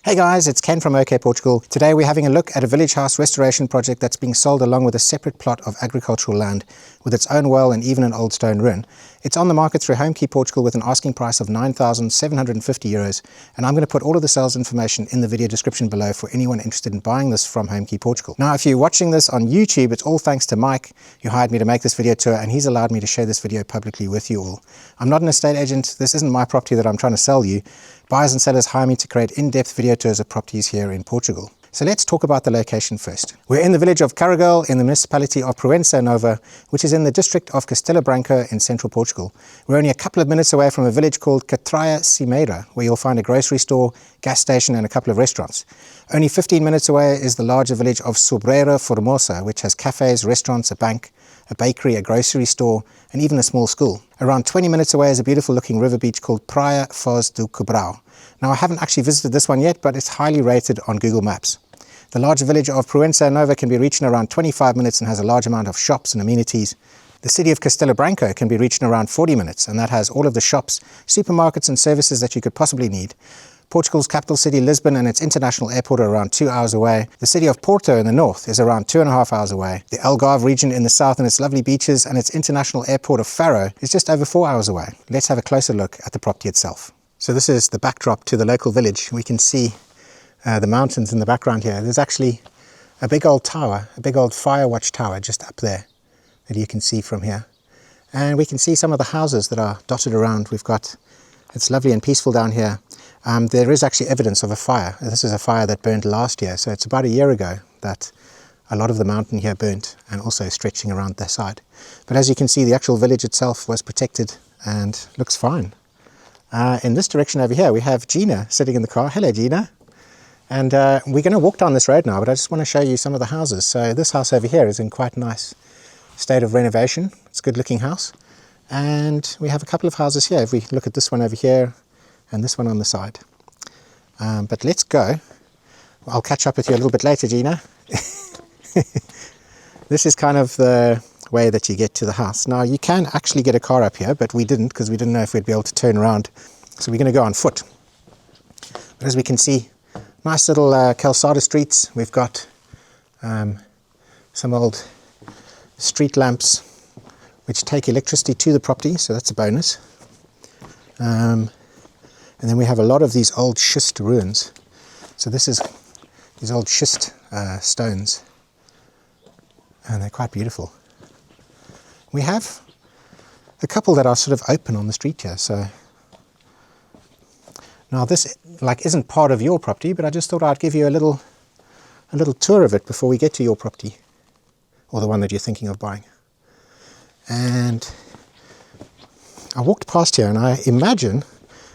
Hey guys, it's Ken from OK Portugal. Today we're having a look at a village house restoration project that's being sold along with a separate plot of agricultural land with its own well and even an old stone ruin. It's on the market through Homekey Portugal with an asking price of €9,750, and I'm going to put all of the sales information in the video description below for anyone interested in buying this from Homekey Portugal. Now, if you're watching this on YouTube, it's all thanks to Mike, who hired me to make this video tour, and he's allowed me to share this video publicly with you all. I'm not an estate agent. This isn't my property that I'm trying to sell you. Buyers and sellers hire me to create in-depth video tours of properties here in Portugal. So let's talk about the location first. We're in the village of Carregal in the municipality of Proença-a-Nova, which is in the district of Castelo Branco in central Portugal. We're only a couple of minutes away from a village called Cimeira, where you'll find a grocery store, gas station and a couple of restaurants. Only 15 minutes away is the larger village of Sobreira Formosa, which has cafes, restaurants, a bank, a bakery, a grocery store, and even a small school. Around 20 minutes away is a beautiful looking river beach called Praia Foz do Cobrão. Now, I haven't actually visited this one yet, but it's highly rated on Google Maps. The larger village of Proença-a-Nova can be reached in around 25 minutes and has a large amount of shops and amenities. The city of Castelo Branco can be reached in around 40 minutes, and that has all of the shops, supermarkets and services that you could possibly need. Portugal's capital city, Lisbon, and its international airport are around 2 hours away. The city of Porto in the north is around 2.5 hours away. The Algarve region in the south and its lovely beaches and its international airport of Faro is just over 4 hours away. Let's have a closer look at the property itself. So this is the backdrop to the local village. We can see the mountains in the background here. There's actually a big old tower, a big old fire watch tower just up there that you can see from here. And we can see some of the houses that are dotted around. It's lovely and peaceful down here. There is actually evidence of a fire. This is a fire that burned last year, so it's about a year ago that a lot of the mountain here burnt, and also stretching around the side. But as you can see, the actual village itself was protected and looks fine. In this direction over here, we have Gina sitting in the car. Hello, Gina. And we're going to walk down this road now, but I just want to show you some of the houses. So this house over here is in quite a nice state of renovation. It's a good looking house. And we have a couple of houses here. If we look at this one over here and this one on the side. But let's go. I'll catch up with you a little bit later, Gina. This is kind of the way that you get to the house. Now, you can actually get a car up here, but we didn't, because we didn't know if we'd be able to turn around. So we're going to go on foot. But as we can see, nice little calçada streets. We've got some old street lamps which take electricity to the property, so that's a bonus. And then we have a lot of these old schist ruins. So this is these old schist stones, and they're quite beautiful. We have a couple that are sort of open on the street here. So now this isn't part of your property, but I just thought I'd give you a little tour of it before we get to your property, or the one that you're thinking of buying. And I walked past here and I imagine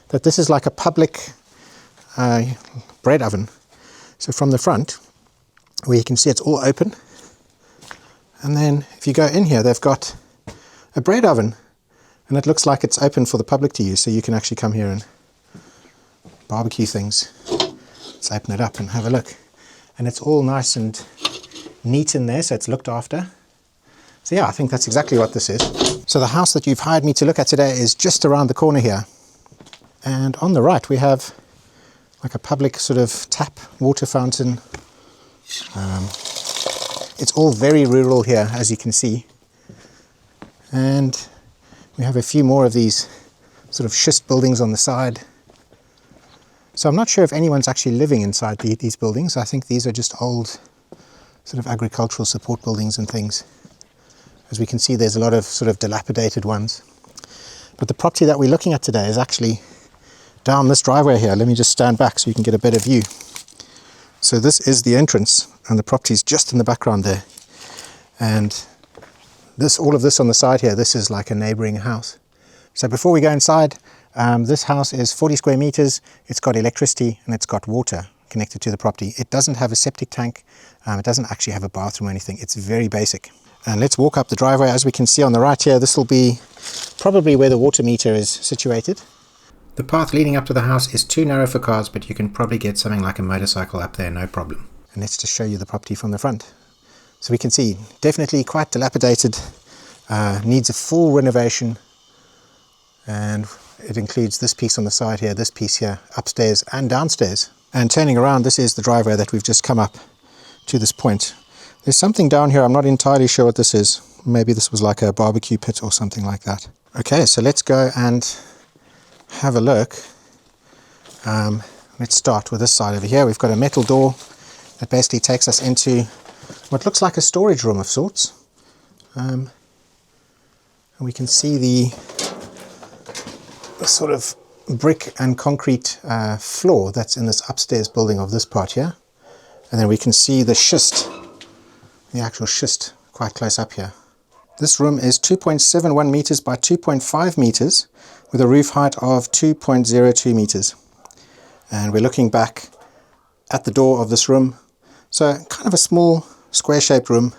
that this is like a public bread oven. So from the front, where you can see it's all open, and then if you go in here, they've got a bread oven, and it looks like it's open for the public to use, so you can actually come here and barbecue things. Let's open it up and have a look. And it's all nice and neat in there, so it's looked after. So yeah, I think that's exactly what this is. So the house that you've hired me to look at today is just around the corner here. And on the right we have like a public sort of tap water fountain. It's all very rural here, as you can see. And we have a few more of these sort of schist buildings on the side. So I'm not sure if anyone's actually living inside these buildings. I think these are just old sort of agricultural support buildings and things. As we can see, there's a lot of sort of dilapidated ones. But the property that we're looking at today is actually down this driveway here. Let me just stand back so you can get a better view. So this is the entrance, and the property is just in the background there. And all of this on the side here, this is like a neighboring house. So before we go inside, this house is 40 square meters. It's got electricity and it's got water connected to the property. It doesn't have a septic tank. It doesn't actually have a bathroom or anything. It's very basic. And let's walk up the driveway. As we can see on the right here, this will be probably where the water meter is situated. The path leading up to the house is too narrow for cars, but you can probably get something like a motorcycle up there, no problem. And let's just show you the property from the front. So we can see, definitely quite dilapidated, needs a full renovation, and it includes this piece on the side here, this piece here, upstairs and downstairs. And turning around, this is the driveway that we've just come up to this point. There's something down here, I'm not entirely sure what this is. Maybe this was like a barbecue pit or something like that. Okay, so let's go and have a look. Let's start with this side over here. We've got a metal door that basically takes us into what looks like a storage room of sorts. And we can see the sort of brick and concrete floor that's in this upstairs building of this part here. And then we can see the schist, the actual schist, quite close up here. This room is 2.71 meters by 2.5 meters with a roof height of 2.02 meters. And we're looking back at the door of this room. So kind of a small square-shaped room,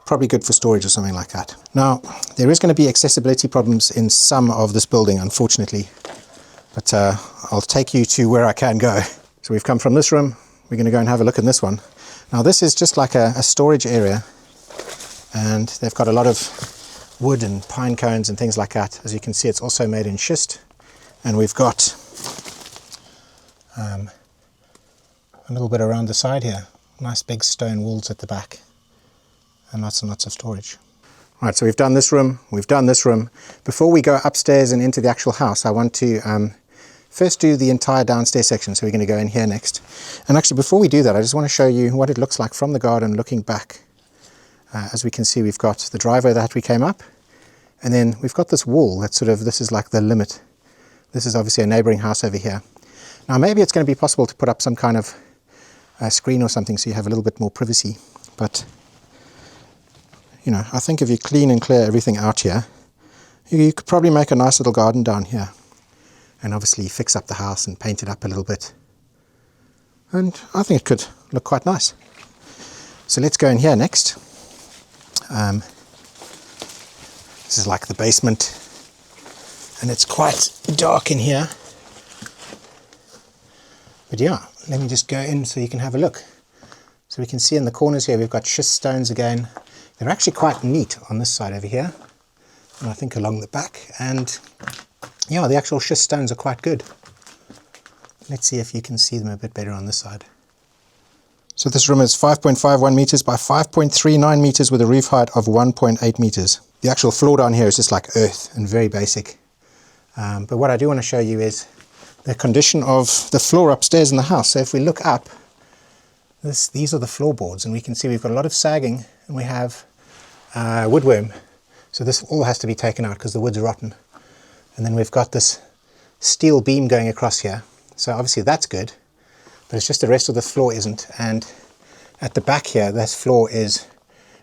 probably good for storage or something like that. Now, there is going to be accessibility problems in some of this building, unfortunately, but I'll take you to where I can go. So we've come from this room, we're going to go and have a look in this one. Now this is just like a storage area, and they've got a lot of wood and pine cones and things like that. As you can see, it's also made in schist, and we've got a little bit around the side here. Nice big stone walls at the back, and lots of storage. Right, so we've done this room, we've done this room. Before we go upstairs and into the actual house, I want to first do the entire downstairs section. So we're going to go in here next. And actually, before we do that, I just want to show you what it looks like from the garden looking back. As we can see, we've got the driveway that we came up, and then we've got this wall that's sort of, this is like the limit. This is obviously a neighboring house over here. Now maybe it's going to be possible to put up some kind of screen or something so you have a little bit more privacy, but you know, I think if you clean and clear everything out here, you could probably make a nice little garden down here, and obviously fix up the house and paint it up a little bit, and I think it could look quite nice. So let's go in here next. This is like the basement, and it's quite dark in here. But yeah, let me just go in so you can have a look. So we can see in the corners here, we've got schist stones again. They're actually quite neat on this side over here, and I think along the back. And yeah, the actual schist stones are quite good. Let's see if you can see them a bit better on this side. So this room is 5.51 meters by 5.39 meters with a roof height of 1.8 meters. The actual floor down here is just like earth and very basic. But what I do want to show you is the condition of the floor upstairs in the house. So if we look up, these are the floorboards, and we can see we've got a lot of sagging, and we have woodworm. So this all has to be taken out because the wood's rotten. And then we've got this steel beam going across here. So obviously that's good, but it's just the rest of the floor isn't. And at the back here, this floor is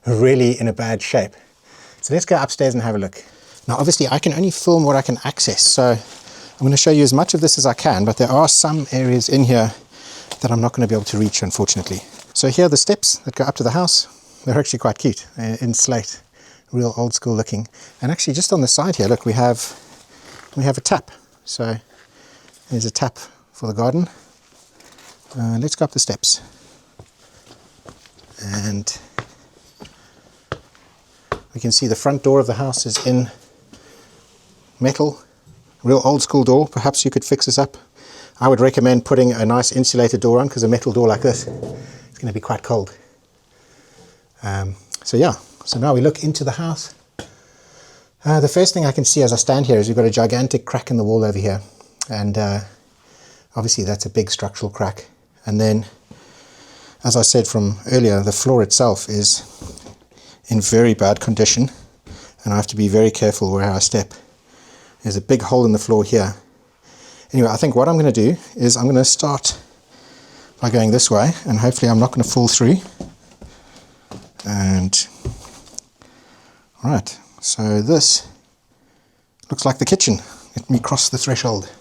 really in a bad shape. So let's go upstairs and have a look. Now obviously I can only film what I can access, so I'm going to show you as much of this as I can, but there are some areas in here that I'm not going to be able to reach, unfortunately. So here are the steps that go up to the house. They're actually quite cute, in slate, real old school looking. And actually just on the side here, look, we have a tap. So there's a tap for the garden. Let's go up the steps. And we can see the front door of the house is in metal. Real old school door. Perhaps you could fix this up. I would recommend putting a nice insulated door on, because a metal door like this is going to be quite cold. So yeah, so now we look into the house. The first thing I can see as I stand here is we've got a gigantic crack in the wall over here, and obviously that's a big structural crack. And then, as I said from earlier, the floor itself is in very bad condition, and I have to be very careful where I step. There's a big hole in the floor here. Anyway, I think what I'm going to do is I'm going to start by going this way, and hopefully I'm not going to fall through. And right, so this looks like the kitchen. Let me cross the threshold.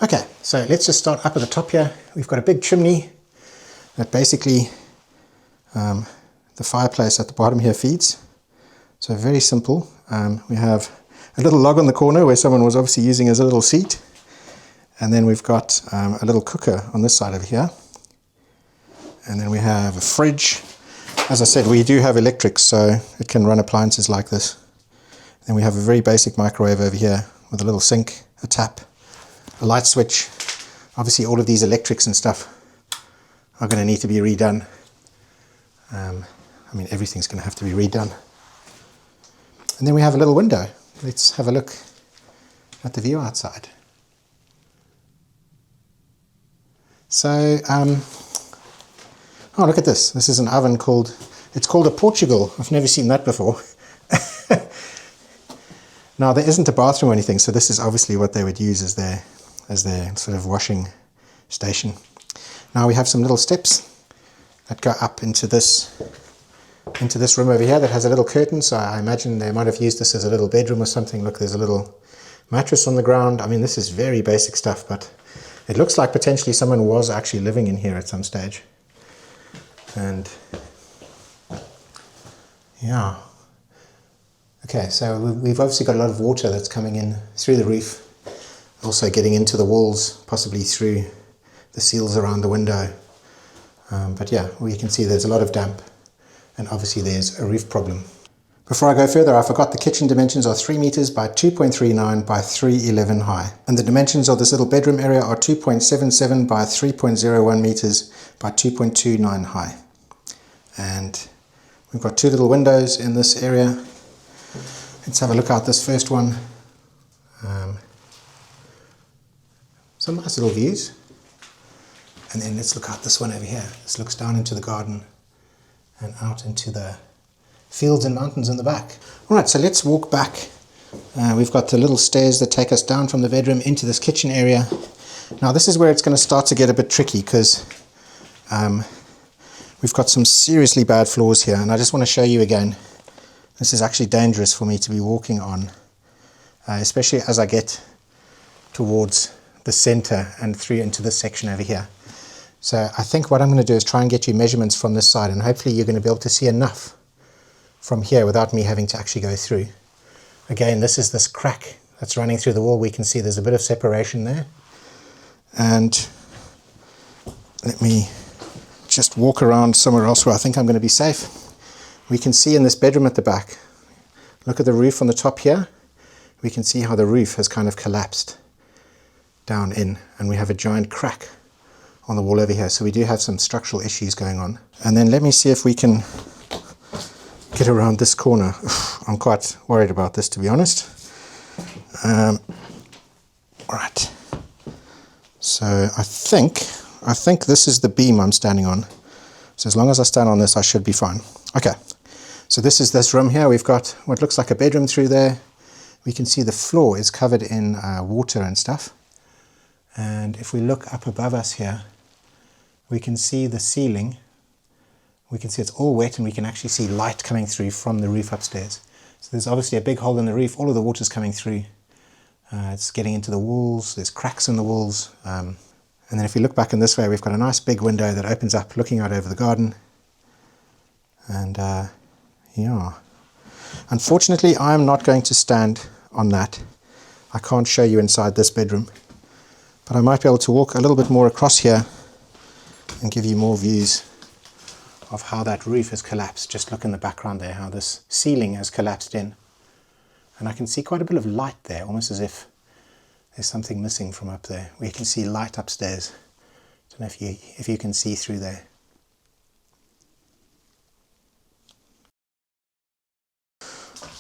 Okay, so let's just start up at the top here. We've got a big chimney that basically the fireplace at the bottom here feeds. So very simple. We have a little log on the corner where someone was obviously using as a little seat. And then we've got a little cooker on this side over here. And then we have a fridge. As I said, we do have electric, so it can run appliances like this. Then we have a very basic microwave over here with a little sink, a tap, a light switch, Obviously all of these electrics and stuff are going to need to be redone. I mean, everything's going to have to be redone. And then we have a little window. Let's have a look at the view outside. So, oh, look at this. This is an oven it's called a Portugal. I've never seen that before. Now, there isn't a bathroom or anything, so this is obviously what they would use as their sort of washing station. Now we have some little steps that go up into this room over here that has a little curtain, so I imagine they might have used this as a little bedroom or something. Look, there's a little mattress on the ground. I mean, this is very basic stuff, but it looks like potentially someone was actually living in here at some stage. And yeah. Okay, so we've obviously got a lot of water that's coming in through the roof, also getting into the walls, possibly through the seals around the window. But yeah, well, you can see there's a lot of damp, and obviously there's a roof problem. Before I go further, I forgot the kitchen dimensions are 3 meters by 2.39 by 3.11 high. And the dimensions of this little bedroom area are 2.77 by 3.01 meters by 2.29 high. And we've got 2 little windows in this area. Let's have a look out this first one. Some nice little views. And then let's look out this one over here. This looks down into the garden and out into the fields and mountains in the back. All right, so let's walk back. We've got the little stairs that take us down from the bedroom into this kitchen area. Now this is where it's going to start to get a bit tricky, because we've got some seriously bad floors here, and I just want to show you again. This is actually dangerous for me to be walking on, especially as I get towards the center and through into this section over here. So I think what I'm going to do is try and get you measurements from this side, and hopefully you're going to be able to see enough from here without me having to actually go through. Again, this is this crack that's running through the wall. We can see there's a bit of separation there. And let me just walk around somewhere else where I think I'm going to be safe. We can see in this bedroom at the back, look at the roof on the top here. We can see how the roof has kind of collapsed down in, and we have a giant crack on the wall over here. So we do have some structural issues going on. And then let me see if we can get around this corner. I'm quite worried about this, to be honest. All right. So I think this is the beam I'm standing on. So as long as I stand on this, I should be fine. Okay. So this is this room here. We've got what looks like a bedroom through there. We can see the floor is covered in water and stuff. And if we look up above us here, we can see the ceiling. We can see it's all wet, and we can actually see light coming through from the roof upstairs. So there's obviously a big hole in the roof. All of the water's coming through. It's getting into the walls. There's cracks in the walls. And then if we look back in this way, we've got a nice big window that opens up looking out over the garden. And yeah. Unfortunately, I'm not going to stand on that. I can't show you inside this bedroom. But I might be able to walk a little bit more across here and give you more views of how that roof has collapsed. Just look in the background there, how this ceiling has collapsed in. And I can see quite a bit of light there, almost as if there's something missing from up there. We can see light upstairs. I don't know if you can see through there.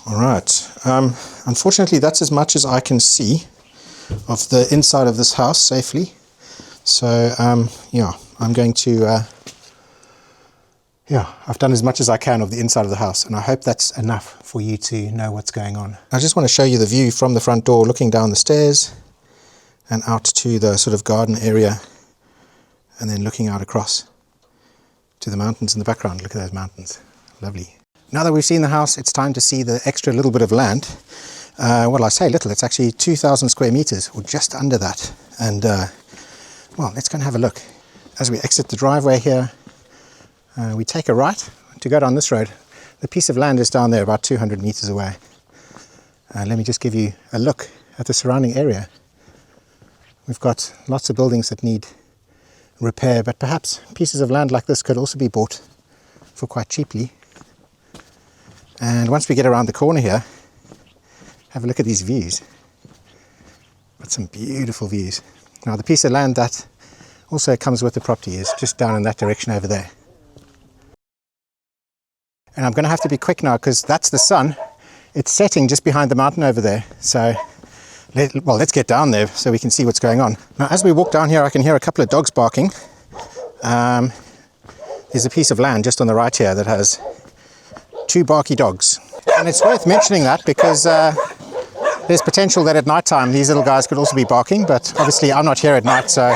All right. Unfortunately, that's as much as I can see of the inside of this house safely. So yeah, I'm going to I've done as much as I can of the inside of the house, and I hope that's enough for you to know what's going on. I just want to show you the view from the front door, looking down the stairs and out to the sort of garden area, and then looking out across to the mountains in the background. Look at those mountains. Lovely. Now that we've seen the house, it's time to see the extra little bit of land. Well, I say little, it's actually 2,000 square meters, or just under that. And well, let's go and have a look. As we exit the driveway here, we take a right to go down this road. The piece of land is down there about 200 meters away. Let me just give you a look at the surrounding area. We've got lots of buildings that need repair, but perhaps pieces of land like this could also be bought for quite cheaply. And once we get around the corner here, have a look at these views. Got some beautiful views. Now the piece of land that also comes with the property is just down in that direction over there. And I'm going to have to be quick now because that's the sun. It's setting just behind the mountain over there. So, let's get down there so we can see what's going on. Now as we walk down here, I can hear a couple of dogs barking. There's a piece of land just on the right here that has 2 barky dogs. And it's worth mentioning that because there's potential that at night time these little guys could also be barking, but obviously I'm not here at night, so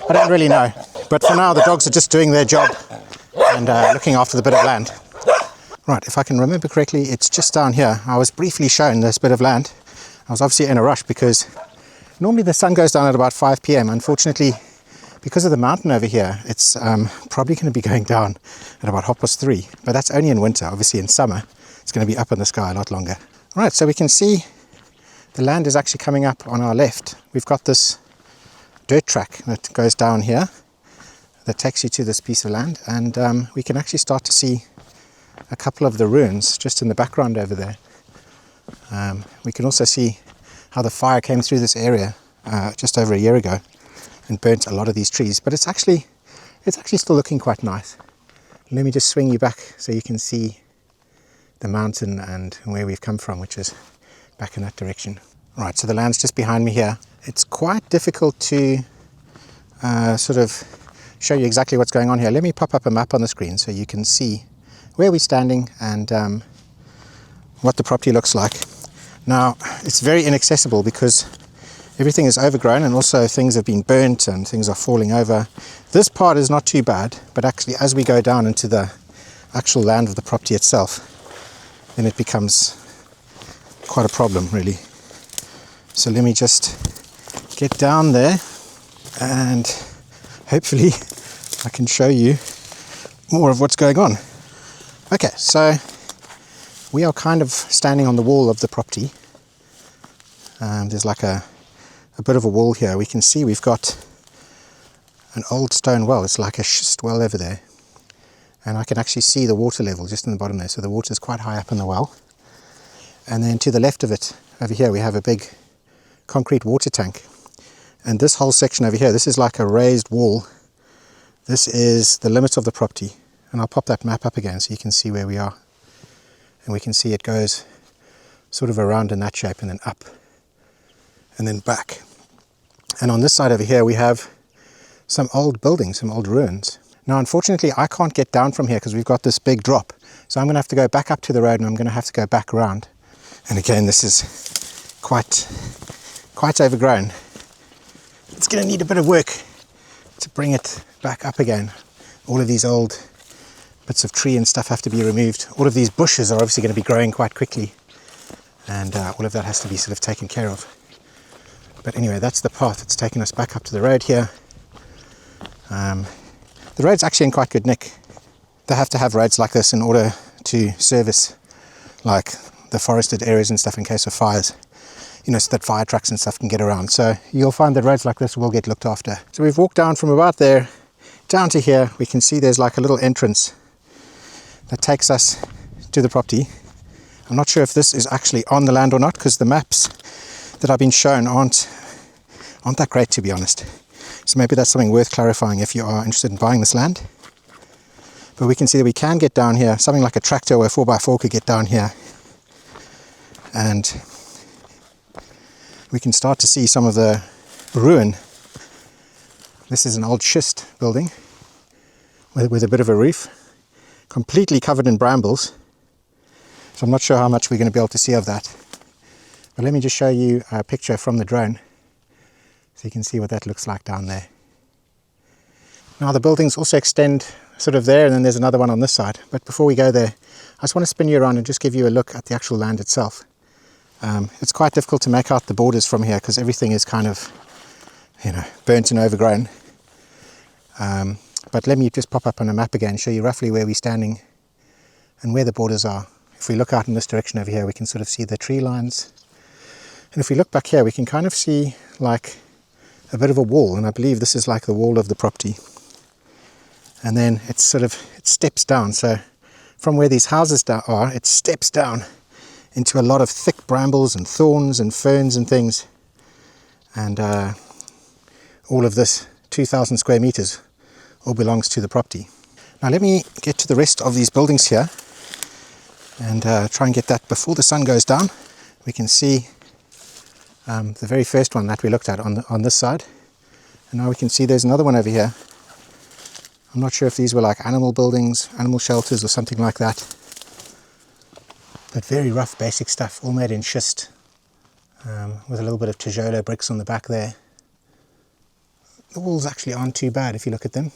I don't really know. But for now the dogs are just doing their job and looking after the bit of land. Right, if I can remember correctly, it's just down here. I was briefly shown this bit of land. I was obviously in a rush because normally the sun goes down at about 5 p.m. Unfortunately, because of the mountain over here, it's probably going to be going down at about 3:30. But that's only in winter. Obviously in summer, it's going to be up in the sky a lot longer. Right, so we can see the land is actually coming up on our left. We've got this dirt track that goes down here that takes you to this piece of land, and we can actually start to see a couple of the ruins just in the background over there. We can also see how the fire came through this area just over a year ago and burnt a lot of these trees, but it's actually still looking quite nice. Let me just swing you back so you can see the mountain and where we've come from, which is back in that direction. Right, so the land's just behind me here. It's quite difficult to sort of show you exactly what's going on here. Let me pop up a map on the screen so you can see where we're standing and what the property looks like. Now, it's very inaccessible because everything is overgrown and also things have been burnt and things are falling over. This part is not too bad, but actually as we go down into the actual land of the property itself, then it becomes quite a problem really. So let me just get down there and hopefully I can show you more of what's going on. Okay, so we are kind of standing on the wall of the property. There's like a bit of a wall here. We can see we've got an old stone well. It's like a schist well over there. And I can actually see the water level just in the bottom there. So the water is quite high up in the well. And then to the left of it, over here, we have a big concrete water tank. And this whole section over here, this is like a raised wall. This is the limit of the property. And I'll pop that map up again so you can see where we are. And we can see it goes sort of around in that shape and then up and then back. And on this side over here, we have some old buildings, some old ruins. Now, unfortunately, I can't get down from here because we've got this big drop. So I'm going to have to go back up to the road and I'm going to have to go back around. And again, this is quite overgrown. It's going to need a bit of work to bring it back up again. All of these old bits of tree and stuff have to be removed. All of these bushes are obviously going to be growing quite quickly. And all of that has to be sort of taken care of. But anyway, that's the path that's taken us back up to the road here. The road's actually in quite good nick. They have to have roads like this in order to service like the forested areas and stuff in case of fires, you know, so that fire trucks and stuff can get around. So you'll find that roads like this will get looked after. So we've walked down from about there down to here. We can see there's like a little entrance that takes us to the property. I'm not sure if this is actually on the land or not because the maps that I've been shown aren't that great, to be honest. So maybe that's something worth clarifying if you are interested in buying this land. But we can see that we can get down here. Something like a tractor or a 4x4 could get down here. And we can start to see some of the ruin. This is an old schist building with a bit of a roof, completely covered in brambles. So I'm not sure how much we're going to be able to see of that. But let me just show you a picture from the drone so you can see what that looks like down there. Now the buildings also extend sort of there, and then there's another one on this side. But before we go there, I just want to spin you around and just give you a look at the actual land itself. It's quite difficult to make out the borders from here because everything is kind of, you know, burnt and overgrown. But let me just pop up on a map again, show you roughly where we're standing and where the borders are. If we look out in this direction over here, we can sort of see the tree lines. And if we look back here, we can kind of see like a bit of a wall, and I believe this is like the wall of the property. And then it steps down. So from where these houses are, it steps down into a lot of thick brambles and thorns and ferns and things. And all of this 2,000 square meters all belongs to the property. Now let me get to the rest of these buildings here and try and get that before the sun goes down. We can see the very first one that we looked at on this side, and now we can see there's another one over here. I'm not sure if these were like animal buildings, animal shelters or something like that, but very rough basic stuff, all made in schist, with a little bit of tijolo bricks on the back there. The walls actually aren't too bad if you look at them,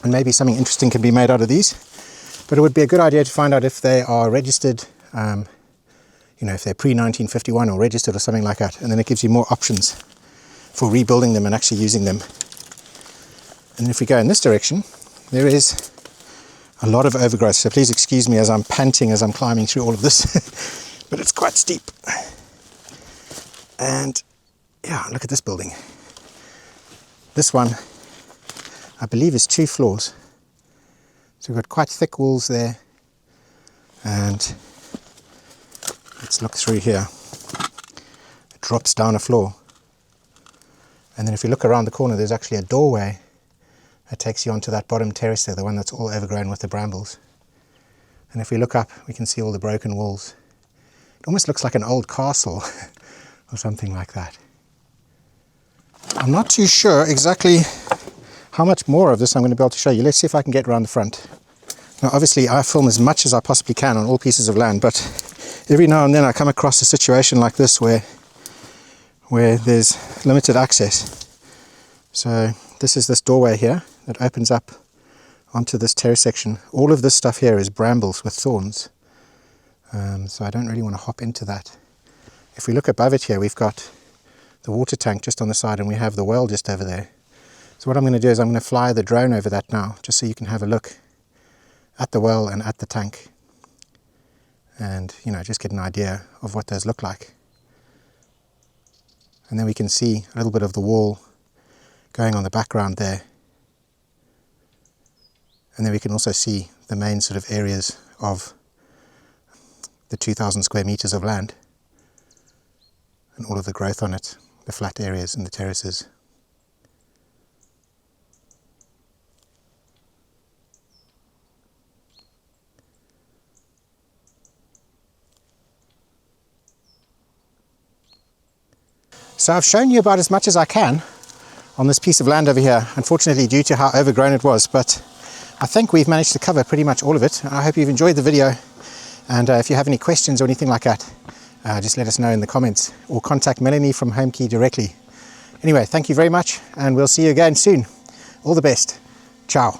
and maybe something interesting can be made out of these, but it would be a good idea to find out if they are registered, you know, if they're pre-1951 or registered or something like that, and then it gives you more options for rebuilding them and actually using them. And if we go in this direction, there is a lot of overgrowth, so please excuse me as I'm panting as I'm climbing through all of this, but it's quite steep. And yeah, look at this building. This one, I believe, is 2 floors. So we've got quite thick walls there, and let's look through here. It drops down a floor, and then if you look around the corner, there's actually a doorway that takes you onto that bottom terrace there, the one that's all overgrown with the brambles. And if we look up, we can see all the broken walls. It almost looks like an old castle or something like that. I'm not too sure exactly how much more of this I'm going to be able to show you. Let's see if I can get around the front. Now obviously I film as much as I possibly can on all pieces of land, but every now and then I come across a situation like this where there's limited access. So this is this doorway here that opens up onto this terrace section. All of this stuff here is brambles with thorns, so I don't really want to hop into that. If we look above it here, we've got the water tank just on the side, and we have the well just over there. So what I'm going to do is I'm going to fly the drone over that now, just so you can have a look at the well and at the tank, and you know, just get an idea of what those look like. And then we can see a little bit of the wall going on the background there, and then we can also see the main sort of areas of the 2,000 square meters of land and all of the growth on it, the flat areas and the terraces. So I've shown you about as much as I can on this piece of land over here, unfortunately due to how overgrown it was, but I think we've managed to cover pretty much all of it. I hope you've enjoyed the video, and if you have any questions or anything like that, just let us know in the comments or contact Melanie from Homekey directly. Anyway, thank you very much, and we'll see you again soon. All the best. Ciao.